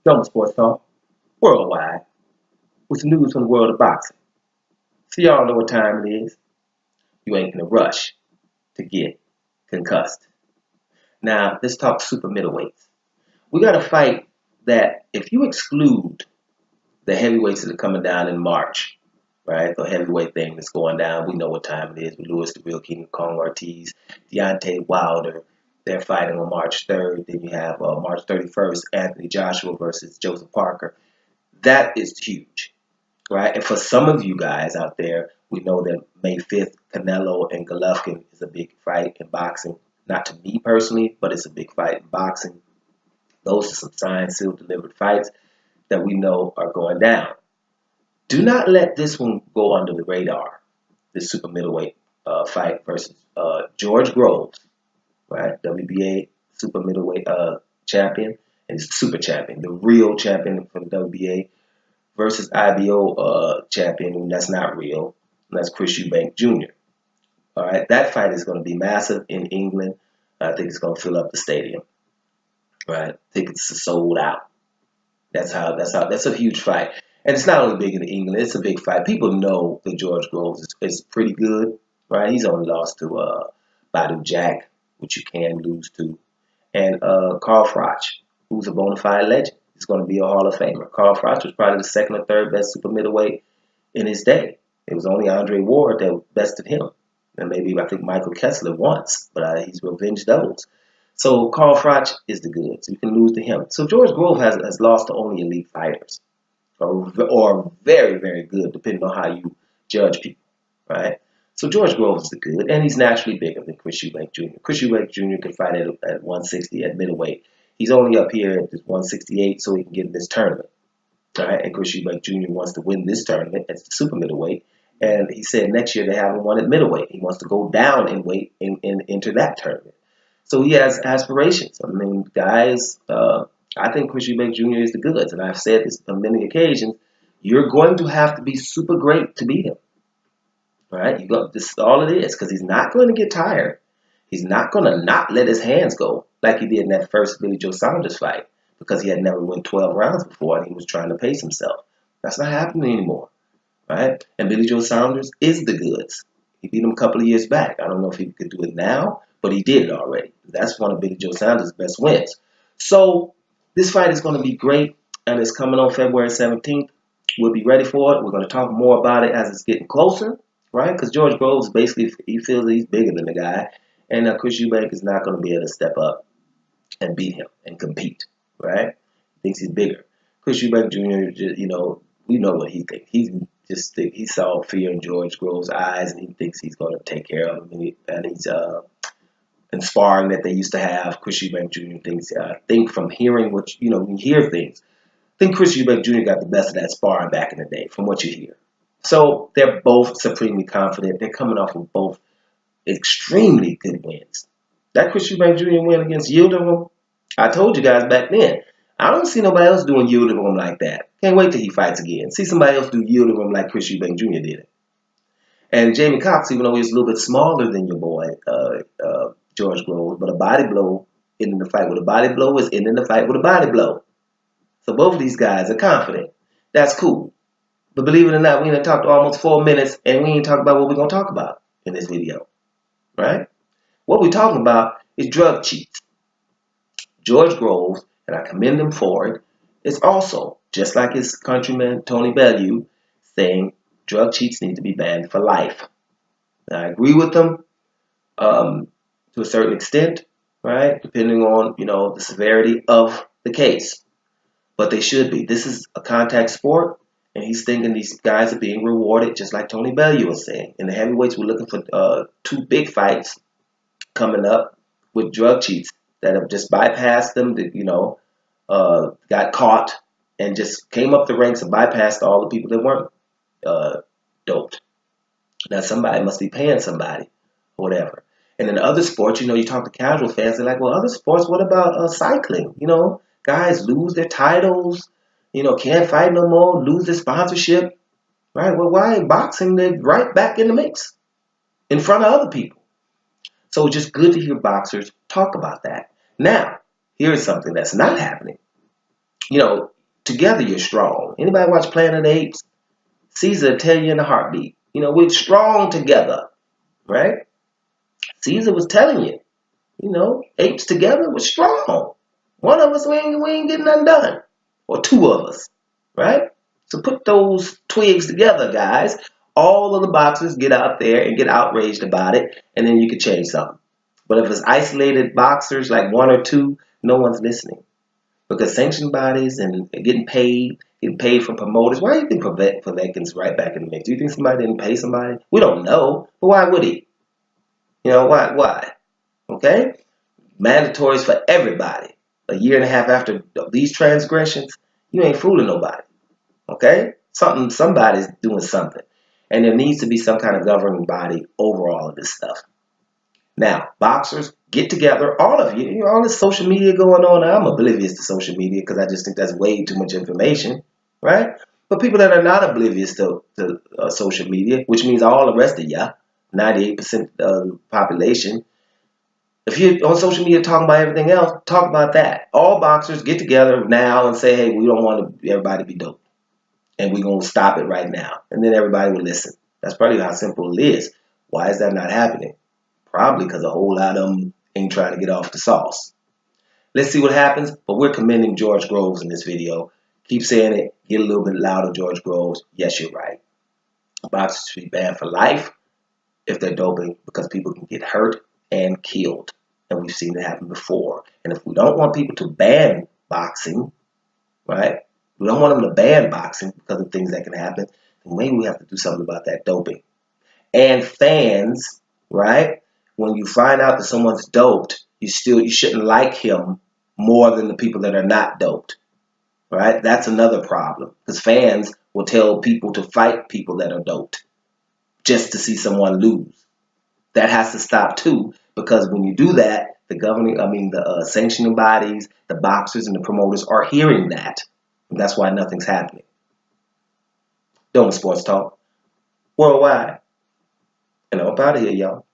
Double Sports Talk, worldwide, with some news from the world of boxing. So y'all know what time it is. You ain't in a rush to get concussed. Now, let's talk super middleweights. We got a fight that, if you exclude the heavyweights that are coming down in March, right? The heavyweight thing that's going down, we know what time it is. With Louis the Real King Kong Ortiz, Deontay Wilder. They're fighting on March 3rd. Then you have March 31st, Anthony Joshua versus Joseph Parker. That is huge, right? And for some of you guys out there, we know that May 5th, Canelo and Golovkin is a big fight in boxing. Not to me personally, but it's a big fight in boxing. Those are some signed, sealed, delivered fights that we know are going down. Do not let this one go under the radar, this super middleweight fight versus George Groves, right? WBA super middleweight champion, and he's super champion, the real champion from WBA, versus IBO champion, and that's not real, and that's Chris Eubank Jr. All right, that fight is going to be massive in England. I think it's going to fill up the stadium. Right, tickets are sold out. That's a huge fight. And it's not only big in England, it's a big fight. People know that George Groves is pretty good, right? He's only lost to Badu Jack, which you can lose to, and Carl Froch, who's a bona fide legend. He's going to be a Hall of Famer. Carl Froch was probably the second or third best super middleweight in his day. It was only Andre Ward that bested him. And maybe, I think, Michael Kessler once, but he's revenge doubles. So Carl Froch is the goods. You can lose to him. So George Groves has lost to only elite fighters, or very, very good, depending on how you judge people, right? So George Groves is the good, and he's naturally bigger than Chris Eubank Jr. Chris Eubank Jr. can fight at 160 at middleweight. He's only up here at 168 so he can get in this tournament, right? And Chris Eubank Jr. wants to win this tournament at the super middleweight, and he said next year they have him one at middleweight. He wants to go down in weight and enter that tournament. So he has aspirations. I mean, guys, I think Chris Eubank Jr. is the goods. And I've said this on many occasions. You're going to have to be super great to beat him. Right? This is all it is, because he's not going to get tired. He's not going to not let his hands go like he did in that first Billy Joe Saunders fight, because he had never won 12 rounds before and he was trying to pace himself. That's not happening anymore. Right? And Billy Joe Saunders is the goods. He beat him a couple of years back. I don't know if he could do it now, but he did it already. That's one of Billy Joe Saunders' best wins. So this fight is going to be great, and it's coming on February 17th. We'll be ready for it. We're going to talk more about it as it's getting closer, right? Because George Groves, basically, he feels that he's bigger than the guy, and Chris Eubank is not going to be able to step up and beat him and compete, right? He thinks he's bigger. Chris Eubank Jr., we know what he thinks. He saw fear in George Groves' eyes, and he thinks he's going to take care of him, and he's and sparring that they used to have. Chris Eubank Jr. thinks, think from hearing what, when you hear things, I think Chris Eubank Jr. got the best of that sparring back in the day, from what you hear. So they're both supremely confident. They're coming off of both extremely good wins. That Chris Eubank Jr. win against Yildirim, I told you guys back then, I don't see nobody else doing Yildirim like that. Can't wait till he fights again. See somebody else do Yildirim like Chris Eubank Jr. did it. And Jamie Cox, even though he's a little bit smaller than your boy, George Groves, but a body blow ending the fight with a body blow is ending the fight with a body blow. So both of these guys are confident. That's cool. But believe it or not, we done talked almost 4 minutes, and we ain't talking about what we're going to talk about in this video. Right? What we're talking about is drug cheats. George Groves, and I commend him for it, is also, just like his countryman Tony Bellew, saying drug cheats need to be banned for life. Now, I agree with them to a certain extent, right? Depending on, the severity of the case. But they should be. This is a contact sport, and he's thinking these guys are being rewarded, just like Tony Bellew was saying. In the heavyweights, we're looking for 2 big fights coming up with drug cheats that have just bypassed them, that, got caught and just came up the ranks and bypassed all the people that weren't doped. Now, somebody must be paying somebody or whatever. And in other sports, you talk to casual fans, they're like, well, other sports, what about cycling? Guys lose their titles, can't fight no more, lose their sponsorship, right? Well, why in boxing, they're right back in the mix in front of other people. So it's just good to hear boxers talk about that. Now, here's something that's not happening. together you're strong. Anybody watch Planet of the Apes? Caesar tell you in a heartbeat. You know, we're strong together, right? Caesar was telling you, you know, apes together we're strong. One of us, we ain't getting nothing done. Or two of us, right? So put those twigs together, guys. All of the boxers get out there and get outraged about it, and then you can change something. But if it's isolated boxers, like one or two, no one's listening. Because sanctioned bodies and getting paid from promoters. Why do you think Povetkin's right back in the mix? Do you think somebody didn't pay somebody? We don't know, but why would he? You know, why? Okay? Mandatories for everybody. A year and a half after these transgressions, you ain't fooling nobody. Okay? Somebody's doing something. And there needs to be some kind of governing body over all of this stuff. Now, boxers, get together, all of you. You know, all this social media going on. I'm oblivious to social media because I just think that's way too much information, right? But people that are not oblivious to social media, which means all the rest of y'all, 98% of the population, if you're on social media talking about everything else, talk about that. All boxers get together now and say, hey, we don't want everybody to be dope. And we're going to stop it right now. And then everybody will listen. That's probably how simple it is. Why is that not happening? Probably because a whole lot of them ain't trying to get off the sauce. Let's see what happens, but we're commending George Groves in this video. Keep saying it. Get a little bit louder, George Groves. Yes, you're right. Boxers should be banned for life if they're doping because people can get hurt and killed. And we've seen it happen before. And if we don't want people to ban boxing, right? We don't want them to ban boxing because of things that can happen. Then maybe we have to do something about that doping. And fans, right? When you find out that someone's doped, you shouldn't like him more than the people that are not doped, right? That's another problem because fans will tell people to fight people that are doped just to see someone lose. That has to stop too because when you do that, the sanctioning bodies, the boxers and the promoters are hearing that. And that's why nothing's happening. Doing Sports Talk worldwide. And I'm up out of here, y'all.